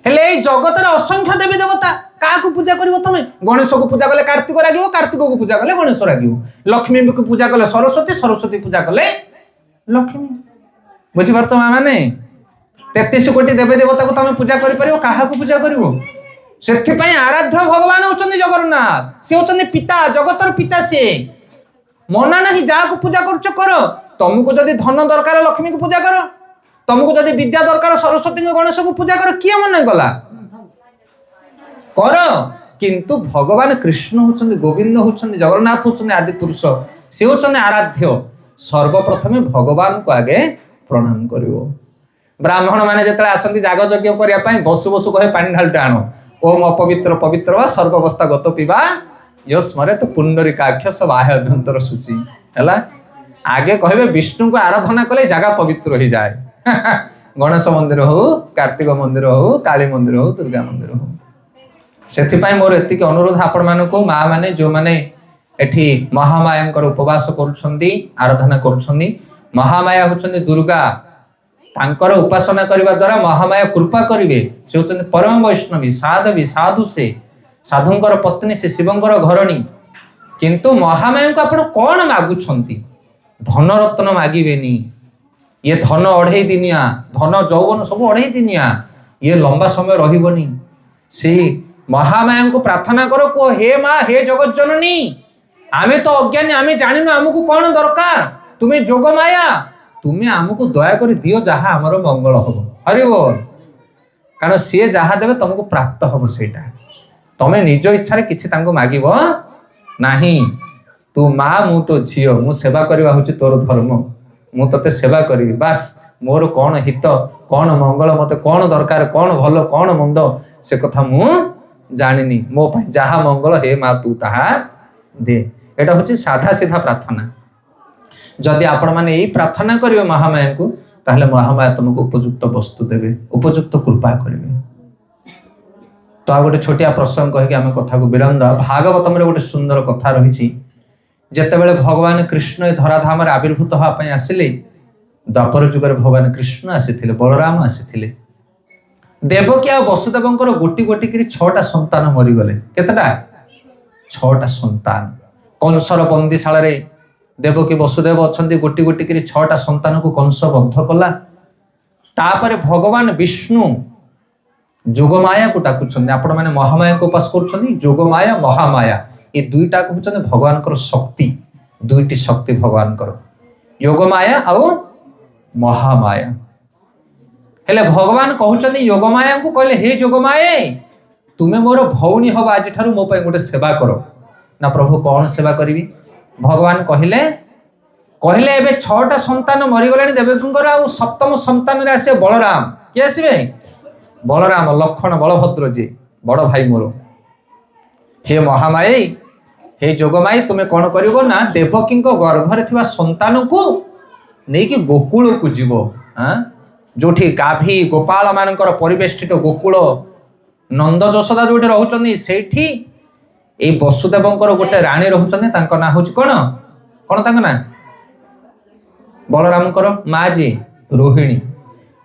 ହେଲେ ଏଇ ଜଗତରେ ଅସଂଖ୍ୟ ଦେବୀ ଦେବତା, କାହାକୁ ପୂଜା କରିବ ତମେ? ଗଣେଶକୁ ପୂଜା କଲେ କାର୍ତ୍ତିକ ରାଗିବ, କାର୍ତ୍ତିକକୁ ପୂଜା କଲେ ଗଣେଶ ରାଗିବ, ଲକ୍ଷ୍ମୀକୁ ପୂଜା କଲେ ସରସ୍ୱତୀ, ସରସ୍ୱତୀ ପୂଜା କଲେ ଲକ୍ଷ୍ମୀ। ବୁଝିପାରୁଛ ମା ମାନେ? 33 କୋଟି ଦେବୀ ଦେବତାକୁ ତମେ ପୂଜା କରିପାରିବ, କାହାକୁ ପୂଜା କରିବ? ସେଥିପାଇଁ ଆରାଧ୍ୟ ଭଗବାନ ହଉଛନ୍ତି ଜଗନ୍ନାଥ। ସେ ହଉଛନ୍ତି ପିତା, ଜଗତର ପିତା। ସିଏ ମନା ନାହିଁ, ଯାହାକୁ ପୂଜା କରୁଛ କର। ତମକୁ ଯଦି ଧନ ଦରକାର ଲକ୍ଷ୍ମୀକୁ ପୂଜା କର, ତମକୁ ଯଦି ବିଦ୍ୟା ଦରକାର ସରସ୍ୱତୀଙ୍କୁ ଗଣେଶକୁ ପୂଜା କର, କିଏ ମନା କଲା? କର। କିନ୍ତୁ ଭଗବାନ କୃଷ୍ଣ ହଉଛନ୍ତି, ଗୋବିନ୍ଦ ହଉଛନ୍ତି, ଜଗନ୍ନାଥ ହଉଛନ୍ତି ଆଦି ପୁରୁଷ, ସେ ହଉଛନ୍ତି ଆରାଧ୍ୟ। ସର୍ବପ୍ରଥମେ ଭଗବାନଙ୍କୁ ଆଗେ ପ୍ରଣାମ କରିବ। ବ୍ରାହ୍ମଣ ମାନେ ଯେତେବେଳେ ଆସନ୍ତି ଯାଗ ଯଜ୍ଞ କରିବା ପାଇଁ, ବସୁ ବସୁ କହେ ପାଣି ଢାଳଟେ ଆଣ। ଓମ୍ ଅପବିତ୍ର ପବିତ୍ର ବା ସର୍ବବସ୍ଥା ଗତ ପିବା ୟସ୍ମରେ ତ ପୁଣ୍ଡରୀକାକ୍ଷ ସବୁ ଆହ୍ୟ ଅଭ୍ୟନ୍ତର ସୂଚି। ହେଲା, ଆଗେ କହିବେ ବିଷ୍ଣୁଙ୍କୁ ଆରାଧନା କଲେ ଜାଗା ପବିତ୍ର ହେଇଯାଏ। ଗଣେଶ ମନ୍ଦିର ହଉ, କାର୍ତ୍ତିକ ମନ୍ଦିର ହଉ, କାଳୀ ମନ୍ଦିର ହଉ, ଦୁର୍ଗା ମନ୍ଦିର ହଉ। ସେଥିପାଇଁ ମୋର ଏତିକି ଅନୁରୋଧ ଆପଣ ମାନଙ୍କୁ, ମା ମାନେ ଯୋଉମାନେ ଏଠି ମହାମାୟାଙ୍କର ଉପବାସ କରୁଛନ୍ତି, ଆରାଧନା କରୁଛନ୍ତି, ମହାମାୟା ହଉଛନ୍ତି ଦୁର୍ଗା। ତାଙ୍କର ଉପାସନା କରିବା ଦ୍ୱାରା ମହାମାୟା କୃପା କରିବେ। ସେ ହଉଛନ୍ତି ପରମ ବୈଷ୍ଣବୀ, ସାଧବୀ, ସାଧୁ। ସେ ସାଧୁଙ୍କର ପତ୍ନୀ, ସେ ଶିବଙ୍କର ଘରଣୀ। କିନ୍ତୁ ମହାମାୟାଙ୍କୁ ଆପଣ କଣ ମାଗୁଛନ୍ତି? ଧନ ରତ୍ନ ମାଗିବେନି। ଇଏ ଧନ 2.5 ଦିନିଆ, ଧନ ଯୌବନ ସବୁ 2.5 ଦିନିଆ, ଇଏ ଲମ୍ବା ସମୟ ରହିବନି। ସେଇ ମହାମାୟାଙ୍କୁ ପ୍ରାର୍ଥନା କର, କୁହ ହେ ମା, ହେ ଜଗତ ଜନନୀ, ଆମେ ତ ଅଜ୍ଞାନୀ, ଆମେ ଜାଣିନୁ ଆମକୁ କଣ ଦରକାର, ତୁମେ ଯୋଗମାୟା, ତୁମେ ଆମକୁ ଦୟାକରି ଦିଅ, ଯାହା ଆମର ମଙ୍ଗଳ ହବ। ହରି ବୋଲ। କାରଣ ସିଏ ଯାହା ଦେବେ ତମକୁ ପ୍ରାପ୍ତ ହବ ସେଇଟା। ତମେ ନିଜ ଇଚ୍ଛାରେ କିଛି ତାଙ୍କୁ ମାଗିବ ନାହିଁ। ତୁ ମା, ମୁଁ ତୋ ଝିଅ, ମୁଁ ସେବା କରିବା ହଉଛି ତୋର ଧର୍ମ, ମୁଁ ତତେ ସେବା କରିବି। ବାସ୍, ମୋର କଣ ହିତ, କଣ ମଙ୍ଗଳ, ମତେ କଣ ଦରକାର, କଣ ଭଲ, କଣ ମନ୍ଦ, ସେ କଥା ମୁଁ ଜାଣିନି। ମୋ ପାଇଁ ଯାହା ମଙ୍ଗଳ, ହେ ମା ତୁ ତାହା ଦେ। ଏଟା ହଉଛି ସାଧା ସିଧା ପ୍ରାର୍ଥନା। ଯଦି ଆପଣ ମାନେ ଏଇ ପ୍ରାର୍ଥନା କରିବେ ମହାମାୟାଙ୍କୁ, ତାହେଲେ ମହାମାୟା ତମକୁ ଉପଯୁକ୍ତ ବସ୍ତୁ ଦେବେ, ଉପଯୁକ୍ତ କୃପା କରିବେ। ତ ଆଉ ଗୋଟେ ଛୋଟିଆ ପ୍ରସଙ୍ଗ କହିକି ଆମେ କଥାକୁ ବିରାମ ଦେବା। ଭାଗବତମରେ ଗୋଟେ ସୁନ୍ଦର କଥା ରହିଛି। ଯେତେବେଳେ ଭଗବାନ କୃଷ୍ଣ ଏ ଧରାଧାମରେ ଆବିର୍ଭୂତ ହେବା ପାଇଁ ଆସିଲେ, ଦ୍ୱାପର ଯୁଗରେ ଭଗବାନ କୃଷ୍ଣ ଆସିଥିଲେ, ବଳରାମ ଆସିଥିଲେ। ଦେବକୀ ଆଉ ବସୁଦେବଙ୍କର ଗୋଟି ଗୋଟି କରି 6ଟା ସନ୍ତାନ ମରିଗଲେ। କେତେଟା? 6ଟା ସନ୍ତାନ। କଂସର ବନ୍ଦିଶାଳାରେ ଦେବକୀ ବସୁଦେବ ଅଛନ୍ତି, ଗୋଟି ଗୋଟି କରି 6ଟା ସନ୍ତାନକୁ କଂସ ବଦ୍ଧ କଲା। ତାପରେ ଭଗବାନ ବିଷ୍ଣୁ ଯୋଗମାୟାକୁ ଡାକୁଛନ୍ତି। ଆପଣ ମାନେ ମହାମାୟାଙ୍କୁ ଉପାସ କରୁଛନ୍ତି, ଯୋଗମାୟା, ମହାମାୟା, ଏ ଦୁଇଟାକୁ ହଉଛନ୍ତି ଭଗବାନଙ୍କର ଶକ୍ତି। 2ଟି ଶକ୍ତି ଭଗବାନଙ୍କର, ଯୋଗମାୟା ଆଉ ମହାମାୟା। ହେଲେ ଭଗବାନ କହୁଛନ୍ତି ଯୋଗମାୟାଙ୍କୁ, କହିଲେ ହେ ଯୋଗମାୟା, ତୁମେ ମୋର ଭଉଣୀ ହବ, ଆଜିଠାରୁ ମୋ ପାଇଁ ଗୋଟେ ସେବା କର। ନା ପ୍ରଭୁ, କଣ ସେବା କରିବି? ଭଗବାନ କହିଲେ ଏବେ 6ଟା ସନ୍ତାନ ମରିଗଲେଣି ଦେବକୀଙ୍କର, ଆଉ 7ମ ସନ୍ତାନରେ ଆସିବେ ବଳରାମ। କିଏ ଆସିବେ? ବଳରାମ, ଲକ୍ଷ୍ମଣ, ବଳଭଦ୍ର, ଯିଏ ବଡ ଭାଇ ମୋର। ହେ ମହାମାୟା, हे जोगमाई तुम्हें कौन करिवो ना देवकी गर्भरे थिबा संतान को नहीं कि गोकुल को जीव जो गाभी गोपाल मानकर परिवेष्टित गोकुल नंद यशोदा जो रोचंदी सेठी ए वसुदेवंकर गोटे राणी रोचंदी तांको ना होची कोन कोन तांको ना बलरामकर माँ जी रोहिणी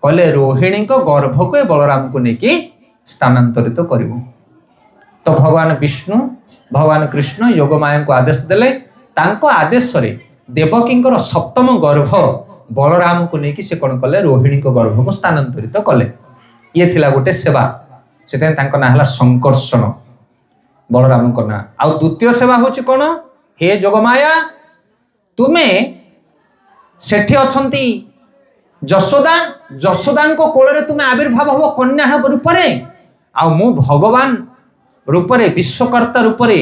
कहले रोहिणी को गर्भ को बलराम को लेकिन स्थानांतरित करिवो। तो भगवान विष्णु भगवान कृष्ण योगमाया को आदेश देले तांको आदेश रे देवकींकर सप्तम गर्भ बलराम को लेकिन से कौन कले रोहिणी को गर्भ को स्थानांतरित कले। ये थिला गोटे सेवा से तांको ना हला संकर्षण बलराम को ना। आ द्वितीय सेवा होची कोन हे जोगमाया तुमे सेठी अछंती यशोदा यशोदा को कोल तुम्हें आविर्भाव हम कन्या रूप आ मु भगवान रूपरे विश्वकर्ता रूपरे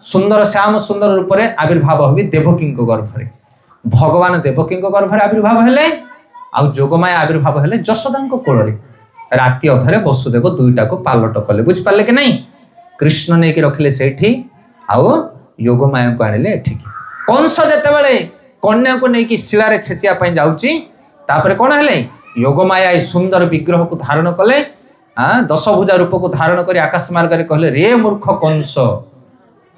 सुंदर श्याम सुंदर रूपरे आविर्भाव हबी देवकी गर्भरे भगवान देवकी गर्भरे आविर्भाव हेले आ जोगमाया आविर्भाव हेले यशोदा कोल राति अधरे वसुदेव दुईटा को पालट कले बुझी पारे कि नहीं कृष्ण नहीं कि रखिले सेठी आउ योगमाया को आनिले एठिकी कंस जेतेबेले कन्या को नहीं कि शिलारे छेचिया पई जाउची तापरे कोन हेले योगमाया सुंदर विग्रह को धारण कले 10 भुजा रूप को धारण कर आकाश मार्ग रे कहले रे मूर्ख कंस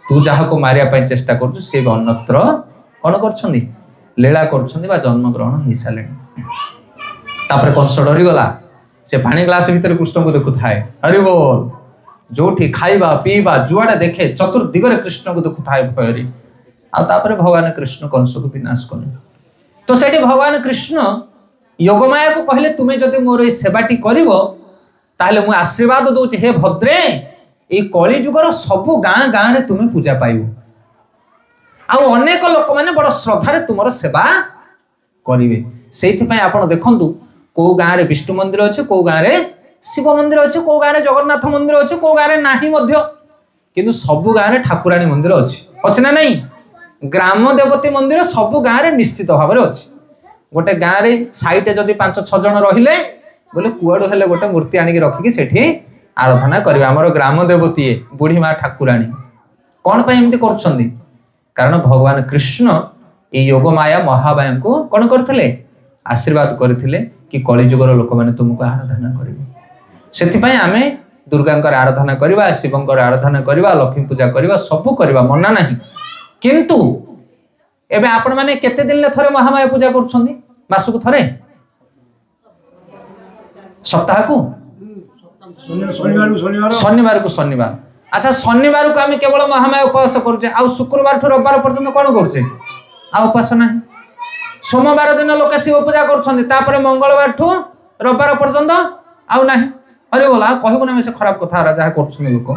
तू जहा को मारिया पई चेष्टा करछु से अन्यत्र कोन करछंदी लीला करछंदी बा जन्म ग्रहण हो साले तापरे कंस डरी गला से पानी ग्लास भीतर कृष्ण को देखु थाए अरे बोल जोठी खाइबा पीबा जुआडे देखे चतुर्दिगरे कृष्ण को देखु थाए भयरी आ तापरे भगवान कृष्ण कंस को विनाश कले। तो सेठी भगवान कृष्ण योगमाया को कहले तुमे जदि मोर ए सेवाटी करिवो ताहले मु आशीर्वाद दउछि हे भद्रे ए कली जुगर सबु गाँ गाँ रे तुमे पूजा पाइबो आ अनेक लोक माने बड़ श्रद्धा रे तुमर सेवा करिवे। सेथि पय आपण देखंतु को गाँ रे विष्णु मंदिर अछि को गाँ रे शिव मंदिर अछि को गाँ रे जगन्नाथ मंदिर अछि को गाँ रे नाही मध्य किंतु सबु गाँ रे ठाकुराणी मंदिर अछि ना नहीं ग्राम देवती मंदिर सबु गाँ रे निश्चित भाव रे अछि। गोटे गाँ रे साइटे जदि 5-6 जन रहिले बोले कुआडू हेले गोटे मूर्ति आनिक रखिकी सेठी आराधना करिवे हमर ग्राम देवती बुढ़ी माँ ठाकुराणी कौन पे एमती करछंदी कारण भगवान कृष्ण ये योगमाया महामाया को कौन करथिले आशीर्वाद करथिले कि कलिजुगर लोक माने तुमको आराधना करिवे सेति पय आमे दुर्गांकर आराधना करिवा शिवंकर आराधना करिवा लक्ष्मी पूजा करिवा सब करिवा मना नहीं किंतु एबे आपण माने केते दिन ले थरे महामाया पूजा करछंदी मासु को थरे सप्ताह को शनिवार को शनिवार अच्छा शनिवार को आम केवल महामाया उपवास करुचे आ शुक्रवार ठू रविवार पर्यंत कौन करुचे आ उपास ना सोमवार दिन लोक शिव पूजा कर मंगलवार ठू रविवार पर्यंत आउ ना अरे बोला कहबो ना से खराब कथा जहाँ कर लोक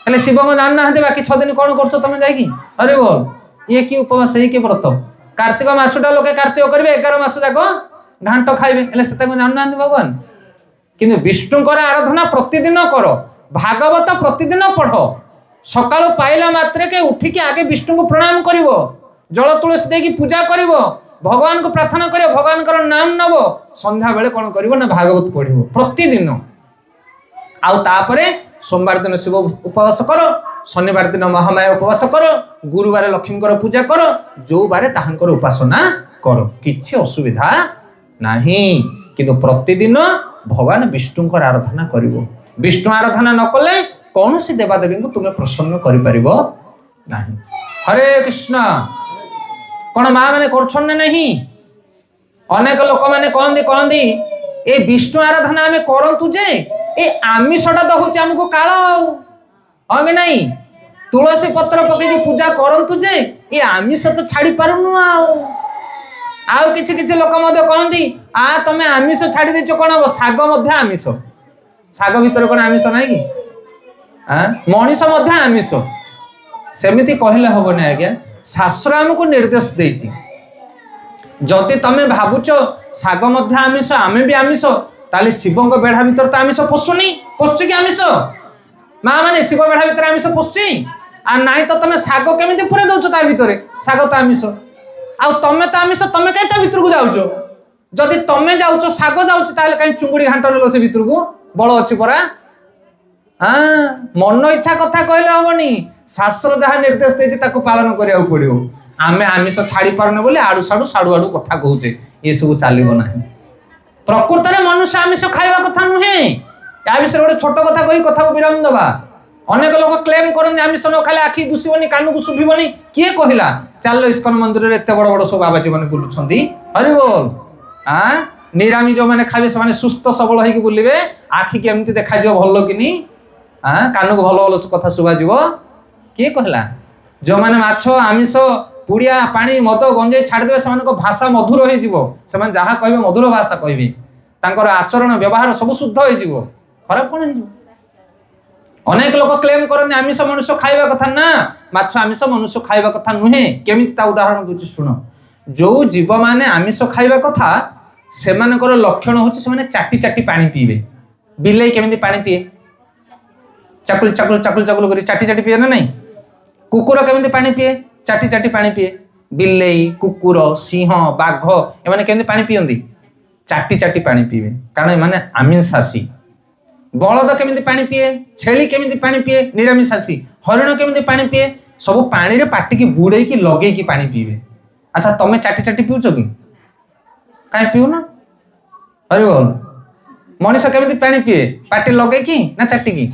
हेले शिव को जान ना बाकी 6 दिन कौन कर तुम जाकि अरे बोल ये कि उपवास ये कि व्रत कार्तिक मासटा लोके कार्तिक करेंगे 11 मास जाक घांट खाइबे हेले से जान ना भगवान किंतु विष्णुकर आराधना प्रतिदिन कर भागवत प्रतिदिन पढ़ सकाळु पाइला मात्रे के उठिकी आगे विष्णु को प्रणाम करिवो जल तुलसी देकी पूजा करिवो भगवान को प्रार्थना करिवो भगवान कर नाम नबो संध्या बेले कोन करिवो ना भागवत पढ़िवो प्रतिदिन आउ तापरे सोमवार दिन शिव उपवास करो शनिवार दिन महामाया उपवास करो गुरुवार लक्ष्मीकर पूजा करो जो बारे ताहांकर उपासना करो किछि असुविधा नाही किंतु प्रतिदिन भगवान विष्णुकर आराधना करिवो विष्णु आराधना न कले कौन सी देवादेवी को तुम्हें प्रसन्न कर पारिबो नाही। हरे कृष्ण कौन माँ मैंने कर नहीं अनेक लोक मैंने कहती ए विष्णु आराधना आम करतु जे ए आमिषटा तो हूँ आमको काल हाँ कि नहीं तुलसी पत्र पकई पूजा करतु जे ये आमिष तो छाड़ी पारुनु आउ किछि किछि लोक कहती आ तमें आमिष छाड़ी देच कौन हम शाग आमिष शाग भीतर कौन आमिष ना कि मनीष आमिष सेमिति कहले हेनी आज्ञा शास्त्र आमको निर्देश देछि जदि तमें भावुच शाग आमिष आमे भी आमिष ताले शिव बेढ़ा भीतर तो आमिष पशुनी पशु कि आमिष माँ मैंने शिव बेढ़ा भीतर आमिष पशुची आ ना तो तुम शाग केमी पूरे दौच ता भीतर शाग तो आमिष आ तमें तो आमिष तुम कहीं भीतर को जाऊच जदि तमें जाऊच शाग जाऊच कहीं चुंगुड़ी घाट से भीतर को बल अच्छी परा हाँ मन इच्छा कथा कहले हेनी शास्त्र जहाँ निर्देश देछि ताको पालन करिया पड़ियो आमे आमिष छाड़ी पारने बोले आड़ू साड़ू साड़ू आड़ू कथा कहूचे ये सब चलिबो नाही प्रकृत रे मनुष्य आमिष खाइबा कथा नुहे या विषय गोटे छोट कथा कही कथा को विराम दबा अनेक लोग क्लेम करते आमिष न खाले आखि दुषिबनी कान को शुभिबनी किए कहला चल इस्कन मंदिर रे एते बड़ बड़ सब बाबाजी माने बुलुछंदी हरि बोल निरामी जो मैंने खाइबे से सुस्थ सबल होइकी बुलिबे आखि के एमती देखा जियो भलो किनी कान को भलो भलो कथा सुबा जिवो किए कहला जो माने माछ आमिष पुड़िया पानी मद गंजे छाड़ी देवे से भाषा मधुर हो से जहाँ कहे मधुर भाषा कहे तांकर आचरण व्यवहार सब शुद्ध हो खराब कौन हो अनेक लोग क्लेम करते आमिष मनुष्य खाइबा कथा ना माछ आमिष मनुष्य खाइबा कथा नुहे केमिति ता उदाहरण दूची शुण जो जीव माने आमिष खाइबा कथा सेमानकर लक्षण होची से चाटी चाटी पानी पीबे बिलेई केमिति पानी पिए चाकुल चाकुल चाकुल चाकुल करी चाटी चाटी पिए ना नहीं कुकुर केमिति पानी पिए चाटी चाटी पानी पिए बिलेई कुकुर सिंह बाघ एमाने केमिति पानी पियंदी चाटी चाटी पानी पीबे कारण एमाने आमिषासी बलद केमिति पानी पिए छेली केमिति पानी पिए निरामिषासी हरिण केमिति पानी पिए सब पानी रे पाटी की बुड़े की लगे की पानी पीबे अच्छा तमे चाटी चाटी पिउछ कि काहे पिउ ना अरे बोल मनीष केमिति पानी पिए पाटी लगे की ना चाटी की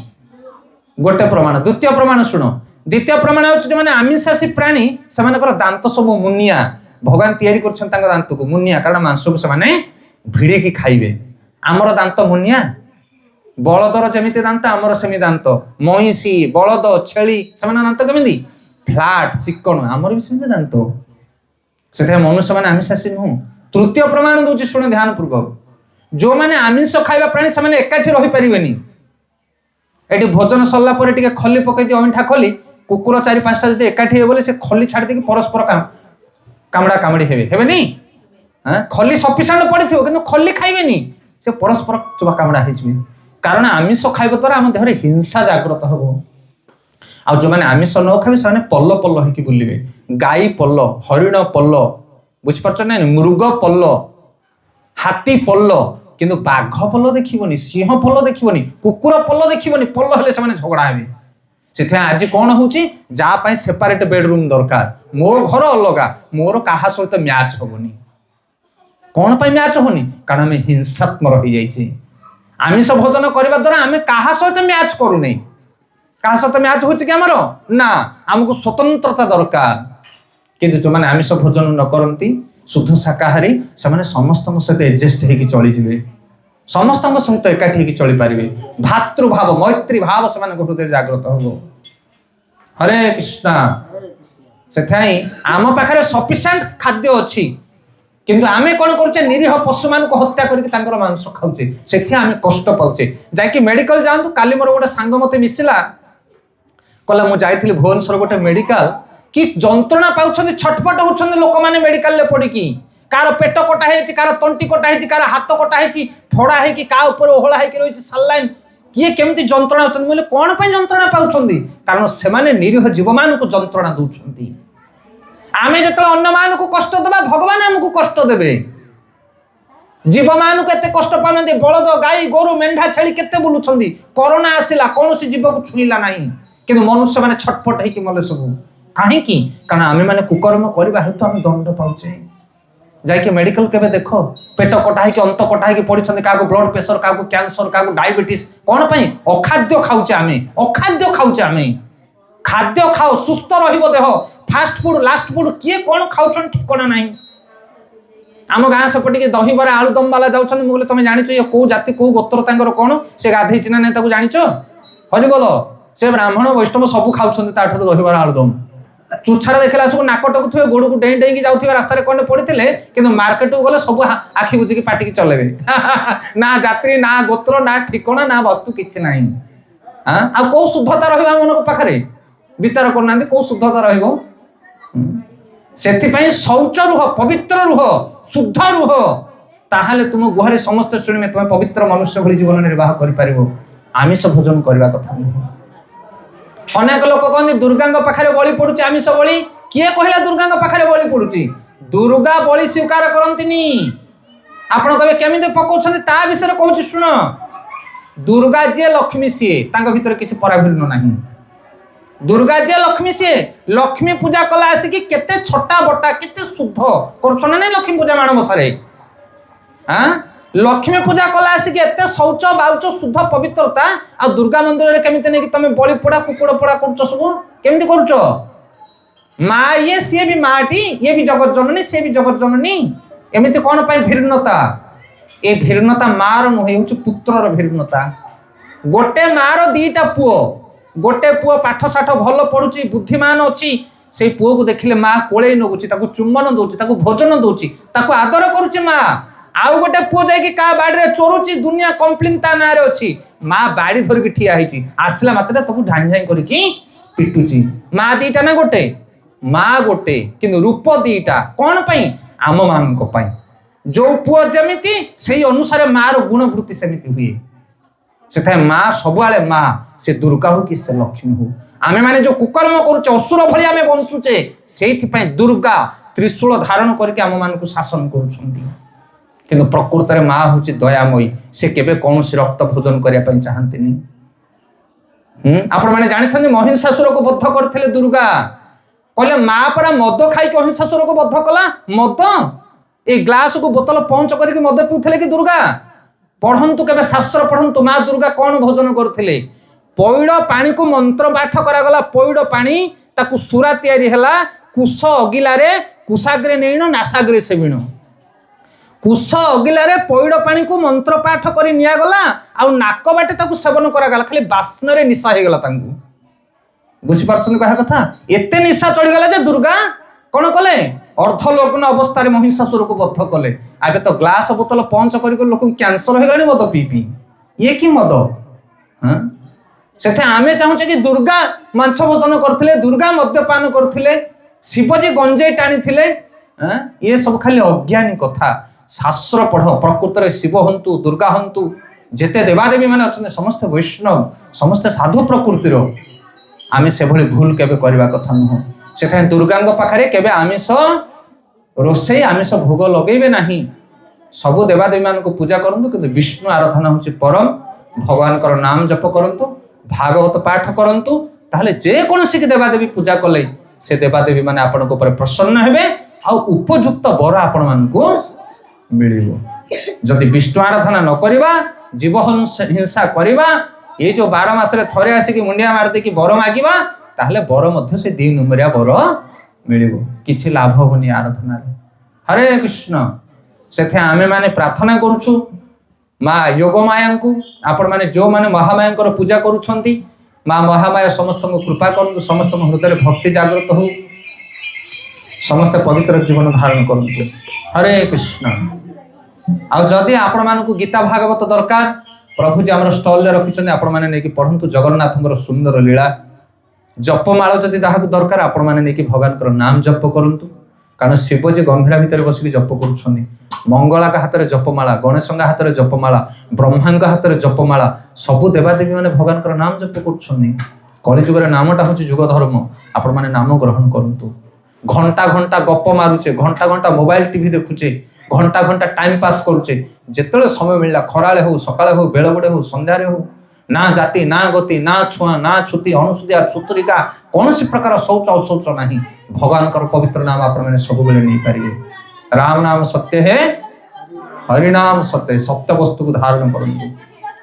गोटे प्रमाण द्वितीय प्रमाण शुण द्वितीय प्रमाण हो आमिषासी प्राणी से दांत सब मुनिया भगवान तैयारी कर दांत को मुनिया कारण मांस को से भिड़ी की खाइबे आमर दांत मुनिया बलदर जमी दांत आमर सेमी दांत महिषी बलद छेली से दांत केमी फ्लाट चिकन आमर भी सेमी दांत से मनुष्य मैंने आमिषासी नुह तृतीय प्रमाण दूसरी शुण ध्यान पूर्वक जो मैंने आमिष खाइबा प्राणी से एकाठी रही पारे एटी भोजन सरला पर टिके खली पकई दियो अइठा खली कुकुर चारि पांचटा जदि एकाठी हे बोले से खली छाड़ देकी परस्पर कामड़ा कामड़ी हेबे नी खली सफिशिएंट पड़िथियो किंतु खली खाइबेनी से परस्पर चुबा कामड़ा हेजिबे कारण आमिष खाइबा द्वारा हम देहरे हिंसा जागृत हबो आ जो माने आमिष न खाइबे से पल्ल पल्ल हेकी बुलिबे गाई पल्ल हरिण पल्ल बुझि परछ ना मृग पल्ल हाथी पल्ल किंतु बाघ पल्ल देखिबनी सिंह पल्ल देखिबनी कुकुर पल्ल देखिबनी पल्ल हेले से झगड़ा हेबे से आज कौन होची जा पाई सेपरेट बेडरूम दरकार मो घर अलगा मोर काहा सहित मैच होबनी कौन पाई मैच होनी कारण आम हिंसात्मक रही जाइए आमिष भोजन करने द्वारा आम काहा सहित मैच करूनी काहा सहित मैच होची कि आमर ना आमको स्वतंत्रता दरकार किंतु जो माने आमिष भोजन न करती शुद्ध शाकाहारी से समस्त सहित एडजस्ट होगी चलीजे समस्त सहित एकाठी होगी चली पारे भातृभाव मैत्री भाव से हृदय जागृत हो हरे कृष्णा से आम पाखे सफिशिएंट खाद्य अच्छी किंतु आमे कौन करुचे निरीह पशु मान को हत्या करके मांस खाऊचे से आम कष्ट पाचे जाकि मेडिकल जातु काली मोर गोटे सांग मत मिसिला कहला मुझे जाइली भुवनेश्वर गोटे मेडिकल कि जंत्रणा पाउछन्ति छटपट होछन्ति लोक माने मेडिकल ले पड़िकी कार पेट कटा हेछि कार तंटी कटा हेछि कार हाथ कटा हेछि फोड़ा हेकि का ऊपर ओहळा हेकि रहिछि सलाइन किए केमती जंत्रणा होछन्ति बोले कोन पय जंत्रणा पाउछन्ति कारण से माने निरीह जीव मान को जंत्रणा दोछन्ति आमे जतले अन्य मान को कष्ट देबा भगवान हमको कष्ट देबे जीव मान को एते कष्ट पानन्ति बळद गाई गोरु मेंढा छेली केते बुलुछन्ति कोरोना आसिला कोनोसी जीव को छुईला नाही किंतु मनुष्य माने छटपट हेकि मले सब कहीं कारण आम मैंने कुकर्म करवा हेतु आम दंड पाचे जाकि मेडिकल केबे देख पेट कटा है अंत कटा है पड़ी क्या ब्लड प्रेशर क्या कैंसर क्या डायबिटीज कौन पाई अखाद्य खाऊचे आम अखाद्य खाऊचे आम खाद्य खाओ सुस्थ रह फास्ट फूड लास्ट फूड किए कौन खाऊ ठिकना ना आम गाँ सेपटे दही बरा आलुदम वाला जाऊँ मुझे तुम जाच ये कौ जाति कौ गोत्र कौन से गाधे ना जाच हरि बोल से ब्राह्मण वैष्णव सब खाऊँ दही बरा आलुदम चुछाड़ा देखला सब नाक टकुवे गोड़ को डेई डेई जाऊे रास्तार कौन पड़ते कि मार्केट को गले सब आखि बुझिकी पाटिकी चलेबे ना जात्री ना गोत्र ना ठिकना ना वस्तु किसी ना आ कौ शुद्धता रहा मन पाखे विचार करना कौ शुद्धता रही शौच रुह पवित्र रुह शुद्ध रुह ताहले तुम गुहारे समस्त शुणे तुम पवित्र मनुष्य भली जीवन निर्वाह कर आमिष भोजन करने कथा नुह अनेक लोक कहते दुर्गा पाखे बलि पड़ुची आमिष बलि किए कहला दुर्गा पाखे बलि पड़ुची दुर्गा बलि स्वीकार करती आपण कहे केमी पकाउछन्ति ता विषय कहूँ शुण दुर्गा जी लक्ष्मी सी भीतर किसी पराभिन्न नहीं दुर्गा जे लक्ष्मी सी लक्ष्मी पूजा कला आसिक केते छोटा बटा केते शुद्ध कर लक्ष्मी पूजा माणबसारे हाँ लक्ष्मी पूजा कला आसिक एते शौच बाउच शुद्ध पवित्रता आ दुर्गा मंदिर में केमिति नहीं तुम बलि पोड़ा कुकुड़ पोड़ा कर सब केमिति कर माँ ये सी भी माटी ये भी जगत जननी सी भी जगत जननी एमती कौन पाई भिन्नता ये भिन्नता मार नुहे हूँ पुत्रर भिन्नता गोटे मार दीटा पुओ गोटे पुओ पाठ साठ भल पढ़ुची बुद्धिमान अच्छी से पुओ को देखिले माँ कोले नगुची चुम्बन दौची भोजन दौची आदर करुची माँ आउ गोटे पुओ जाकि का बाड़ी चोरुची दुनिया कंप्लेन ता ना रे अच्छी माँ बाड़ी धरिकी ठिया होती आसला मात्र ताकू झाई झाई करके पिटुची माँ दीटा ना गोटे माँ गोटे किंतु रूप दीटा कौन पाई आम मानक पाई जो पुओ जमिति से अनुसार मार गुणवृत्ति सेमिति हुए से माँ सबुआले माँ से दुर्गा हो कि से लक्ष्मी हो आमे माने जो कुकर्म करुचे असुर भली आमे बंचुचे सेइथिपाई दुर्गा त्रिशूल धारण करके आम मानक शासन करुछंती किंतु प्रकृत में माँ हूँ दयामयी से केबे कौन रक्त भोजन करने चाहती आपण मैंने जानी महिषासुर को बद्ध करते दुर्गा कहले माँ परा मद खाई महिषासुर को बद्ध कला मद ए ग्लास को बोतल पंच करके मद पिउथले कि दुर्गा पढ़ंतु केबे शास्त्र पढ़ंतु माँ दुर्गा कौन भोजन करथिले पैड़ पानी को मंत्र पाठ करागला पैड़ पानी ताकू सुरा तैयारी हैला कुश अगिलारे कुशाग्रे नेण नासाग्रे सेविण कुश अगिलारे पैड़ पानी को मंत्र पाठ कर निगला आउ नाक बाटे ताकू सेवन करागला खाली बास्न निशा हो गला बुझीपार कह कथा एते निशा चढ़ीगला जे दुर्गा कौन कले अर्धलग्न अवस्था महिषासुर को बद्ध कले आबे तो ग्लास बोतल पंच कर लोक कैंसर हो गला मद पी पी ये कि मद हाँ से आमे चाहूचे कि दुर्गा मांस भोजन करथिले दुर्गा मद्यपान करथिले शिवजी गंजेई टाणी ये सब खाली अज्ञानी कथा शास्त्र पढ़ प्रकृत में शिव हंतु दुर्गा हंतु जेते देवादेवी मैंने अच्छा समस्त वैष्णव समस्त साधु प्रकृतिर आमे से भली भूल केबे करबा कथा नुह से दुर्गा पाखे केबे आमिष रोषे आमिष भोग लगेबे नहीं सबु देवादेवी मान को पूजा करंतु किंतु विष्णु आराधना होची परम भगवान कर नाम जप करंतु भागवत पाठ करंतु ताहले जे कोनोसी के देवादेवी पूजा कले से देवादेवी माने आपन को ऊपर प्रसन्न हेबे आ उपयुक्त वर आपन मान को मिलिबो जदि विष्णु आराधना न करिबा जीव हिंसा करिबा ये जो 12 मासरे थरे आसिकी मुंडिया मार देकी वर मागिबा ताहले वर मध्य से 2 नंबरिया वर मिलिबो किछि लाभ होनी आराधना रे हरे कृष्ण सेथे आमे माने प्रार्थना करूछु माँ योग माया को आपण माने जो माने महामाया पूजा करुछंती माँ महामाया समस्त को कृपा करंतु समस्त हृदय भक्ति जागृत हो समस्त पवित्र जीवन धारण करंतु हरे कृष्ण आ जदि आपण मानकु गीता भागवत दरकार प्रभु जी आमर स्टॉल रे रखिछन्ती आपण माने नेकी पढ़ंतु जगन्नाथंकर सुंदर लीला जपमाला जदि दाहाकु दरकार आपण माने नेकी भगवानकर नाम जप करंतु कारण शिवजी गंभीरा भितर बसिक जप करुछन्ती मंगला का हाथ में जपमाला गणेश हाथ में जपमाला ब्रह्मा हाथ में जपमाला सबु देवादेवी मैंने भगवान नाम जप कर कलिजुगर नामटा हूँ जुग धर्म आपण मैंने नाम ग्रहण करूँ घंटा घंटा गप मारुचे घंटा घंटा मोबाइल टीवी देखुचे घंटा घंटा टाइम पास करुचे जिते समय मिलला खराले हो सकाले हो बेल बुड़े हो संध्यारे हो ना जाति ना गति ना छुआ ना छुती अणुसुदिया छुतरिका कौन सी प्रकार शौच अशौच ना भगवान पवित्र नाम आप सब नहीं पारे राम नाम सत्य है हरिनाम सत्य सत्य वस्तु को धारण करूँ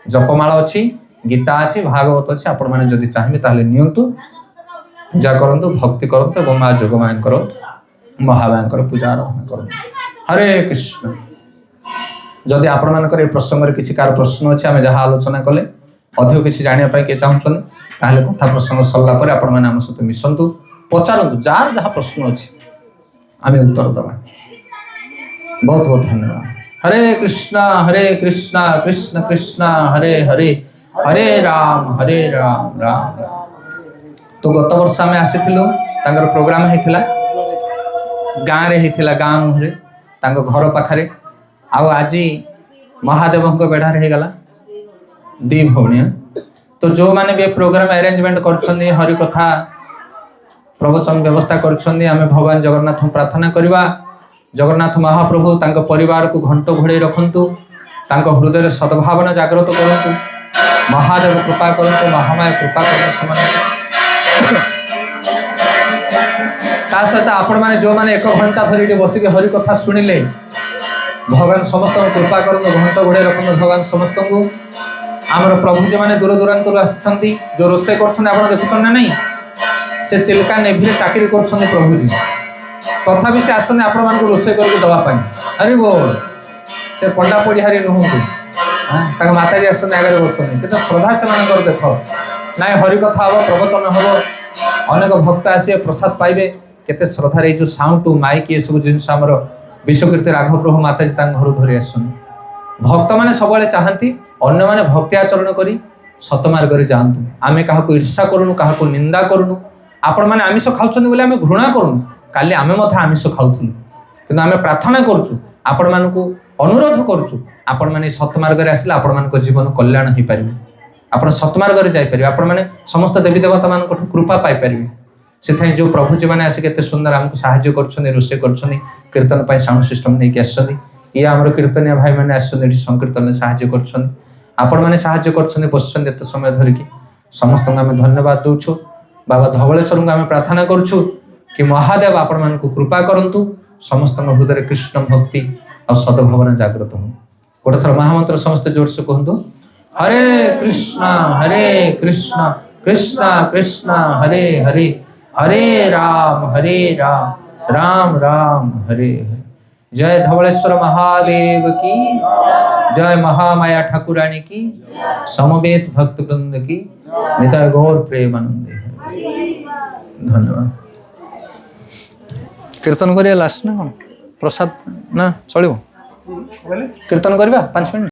जपमाला अच्छी गीता अच्छी भागवत अच्छी आपण मैंने जदि चाहिए ताहले नियंतु पूजा करंतु भक्ति करंतु एवं माँ जोगमाया महामाया पूजा आराधना करंतु हरे कृष्ण जदि आपण मानकर प्रसंग किसी कार प्रश्न अच्छे आम जहाँ आलोचना कले अधिक किसी जानापी किए चाहूँ ताहले कथा प्रसंग सरला पर आपण मैंने आम सहित मिशंतु पचारतु जार जहाँ प्रश्न अच्छी आम उत्तर दबा बहुत बहुत धन्यवाद हरे कृष्णा कृष्ण कृष्ण हरे हरे हरे राम राम राम तो गत वर्ष आम आसी प्रोग्राम होता गाँव रे होता गाँ मुहरे घर पाखे आउ आज महादेव बेढ़ार हो गला दी भौणी तो जो मैंने भी प्रोग्राम अरेंजमेंट कर हरि कथा प्रवचन व्यवस्था कर भगवान जगन्नाथ प्रार्थना करवा जगन्नाथ महाप्रभु तांको परिवार को घंट घोड़े रखंतु तांको हृदय सद्भावना जागृत करंतु महादेव कृपा करंतु महामाया कृपा करंतु ତା ସହିତ ଆପଣମାନେ ଯେଉଁମାନେ 1 ଘଣ୍ଟା ଧରି ଏଠି ବସିକି ହରି କଥା ଶୁଣିଲେ, ଭଗବାନ ସମସ୍ତଙ୍କୁ କୃପା କରନ୍ତୁ, ଘଣ୍ଟ ଘୋଡ଼େଇ ରଖନ୍ତୁ ଭଗବାନ ସମସ୍ତଙ୍କୁ। ଆମର ପ୍ରଭୁ ଯେଉଁମାନେ ଦୂର ଦୂରାନ୍ତରୁ ଆସିଛନ୍ତି, ଯେଉଁ ରୋଷେଇ କରୁଛନ୍ତି ଆପଣ ଦେଖୁଛନ୍ତି ନା ନାହିଁ, ସେ ଚିଲିକା ନେଭିରେ ଚାକିରି କରୁଛନ୍ତି ପ୍ରଭୁଜୀ, ତଥାପି ସେ ଆସନ୍ତି ଆପଣମାନଙ୍କୁ ରୋଷେଇ କରିକି ଦେବା ପାଇଁ। ହରି ବୋଲ। ସେ ପଣ୍ଡା ପଡ଼ିହାରୀ ନୁହଁନ୍ତି, ତାଙ୍କ ମାତାଜୀ ଆସନ୍ତି ଆଗରେ ବସନ୍ତି, କିନ୍ତୁ ଶ୍ରଦ୍ଧା ସେମାନଙ୍କର ଦେଖ। ନାଇଁ ହରି କଥା ହେବ, ପ୍ରବଚନ ହେବ, ଅନେକ ଭକ୍ତ ଆସିବେ, ପ୍ରସାଦ ପାଇବେ, କେତେ ଶ୍ରଦ୍ଧାରେ ଏଇ ଯେଉଁ ସାଉଣ୍ଡ ମାଇକ୍ ଏସବୁ ଜିନିଷ ଆମର ବିଶ୍ୱକୀର୍ତ୍ତି ରାଘବ ପ୍ରଭୁ ମାତାଜୀ ତାଙ୍କ ଘରୁ ଧରି ଆସୁଛନ୍ତି। ଭକ୍ତମାନେ ସବୁବେଳେ ଚାହାନ୍ତି ଅନ୍ୟମାନେ ଭକ୍ତି ଆଚରଣ କରି ସତମାର୍ଗରେ ଯାଆନ୍ତୁ। ଆମେ କାହାକୁ ଈର୍ଷା କରୁନୁ, କାହାକୁ ନିନ୍ଦା କରୁନୁ। ଆପଣମାନେ ଆମିଷ ଖାଉଛନ୍ତି ବୋଲି ଆମେ ଘୃଣା କରୁନୁ, କାଲି ଆମେ ମଧ୍ୟ ଆମିଷ ଖାଉଥିଲୁ, କିନ୍ତୁ ଆମେ ପ୍ରାର୍ଥନା କରୁଛୁ, ଆପଣମାନଙ୍କୁ ଅନୁରୋଧ କରୁଛୁ, ଆପଣମାନେ ସତମାର୍ଗରେ ଆସିଲେ ଆପଣମାନଙ୍କ ଜୀବନ କଲ୍ୟାଣ ହେଇପାରିବେ, ଆପଣ ସତମାର୍ଗରେ ଯାଇପାରିବେ, ଆପଣମାନେ ସମସ୍ତ ଦେବୀ ଦେବତାମାନଙ୍କଠୁ କୃପା ପାଇପାରିବେ। ସେଥିପାଇଁ ଯେଉଁ ପ୍ରଭୁଜୀମାନେ ଆସି କେତେ ସୁନ୍ଦର ଆମକୁ ସାହାଯ୍ୟ କରୁଛନ୍ତି, ରୋଷେଇ କରୁଛନ୍ତି, କୀର୍ତ୍ତନ ପାଇଁ ସାଉଣ୍ଡ ସିଷ୍ଟମ ନେଇକି ଆସିଛନ୍ତି। ଇଏ ଆମର କୀର୍ତ୍ତନିଆ ଭାଇମାନେ ଆସିଛନ୍ତି, ଏଠି ସଂକୀର୍ତ୍ତନରେ ସାହାଯ୍ୟ କରୁଛନ୍ତି, ଆପଣମାନେ ସାହାଯ୍ୟ କରୁଛନ୍ତି, ବସିଛନ୍ତି ଏତେ ସମୟ ଧରିକି। ସମସ୍ତଙ୍କୁ ଆମେ ଧନ୍ୟବାଦ ଦେଉଛୁ। ବାବା ଧବଳେଶ୍ୱରଙ୍କୁ ଆମେ ପ୍ରାର୍ଥନା କରୁଛୁ କି ମହାଦେବ ଆପଣମାନଙ୍କୁ କୃପା କରନ୍ତୁ, ସମସ୍ତଙ୍କ ହୃଦୟରେ କୃଷ୍ଣ ଭକ୍ତି ଆଉ ସଦ୍ଭାବନା ଜାଗ୍ରତ ହଉ। ଗୋଟେ ଥର ମହାମନ୍ତ୍ର ସମସ୍ତେ ଜୋରସେ କୁହନ୍ତୁ, ହରେ କୃଷ୍ଣ କୃଷ୍ଣ କୃଷ୍ଣ ହରେ ହରେ, हरे राम राम राम हरे हरे। जय धवलेश्वर महादेव की जय, महामाया ठाकुरानी की, समवेत भक्त वृंद की, निताय गौर प्रेमानंदे। धन्यवाद। कीर्तन करिया लास्ट ना कौन प्रसाद ना चलो कीर्तन करवा 5 मिनट।